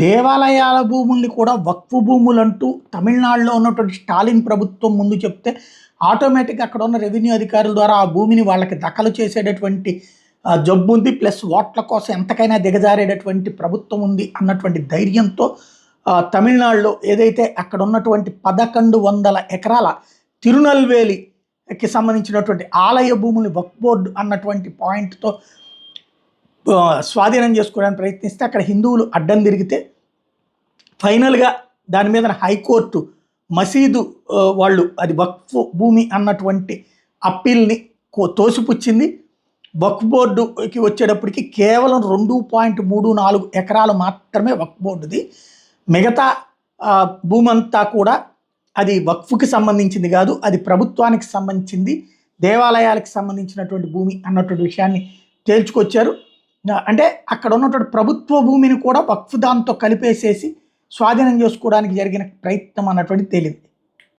దేవాలయాల భూముల్ని కూడా వక్ఫ్ భూములంటూ తమిళనాడులో ఉన్నటువంటి స్టాలిన్ ప్రభుత్వం ముందు చెప్తే ఆటోమేటిక్గా అక్కడ ఉన్న రెవెన్యూ అధికారుల ద్వారా ఆ భూమిని వాళ్ళకి దఖలు చేసేటటువంటి జబ్బు ఉంది. ప్లస్ ఓట్ల కోసం ఎంతకైనా దిగజారేటటువంటి ప్రభుత్వం ఉంది అన్నటువంటి ధైర్యంతో తమిళనాడులో ఏదైతే అక్కడ ఉన్నటువంటి 1100 ఎకరాల తిరునల్వేలికి సంబంధించినటువంటి ఆలయ భూముల్ని వక్ఫ్ బోర్డు అన్నటువంటి పాయింట్తో స్వాధీనం చేసుకోవడానికి ప్రయత్నిస్తే అక్కడ హిందువులు అడ్డం తిరిగితే ఫైనల్గా దాని మీద హైకోర్టు మసీదు వాళ్ళు అది వక్ఫ్ భూమి అన్నటువంటి అప్పీల్ని తోసిపుచ్చింది. వక్ఫ్ బోర్డుకి వచ్చేటప్పటికి కేవలం 2.34 ఎకరాలు మాత్రమే వక్ఫ్ బోర్డుది. మిగతా భూమి అంతా కూడా అది వక్ఫ్కి సంబంధించింది కాదు, అది ప్రభుత్వానికి సంబంధించింది, దేవాలయాలకు సంబంధించినటువంటి భూమి అన్నటువంటి విషయాన్ని తేల్చుకొచ్చారు. అంటే అక్కడ ఉన్నటువంటి ప్రభుత్వ భూమిని కూడా వక్ఫ్ దాంతో కలిపేసేసి స్వాధీనం చేసుకోవడానికి జరిగిన ప్రయత్నం అన్నటువంటి తేలింది.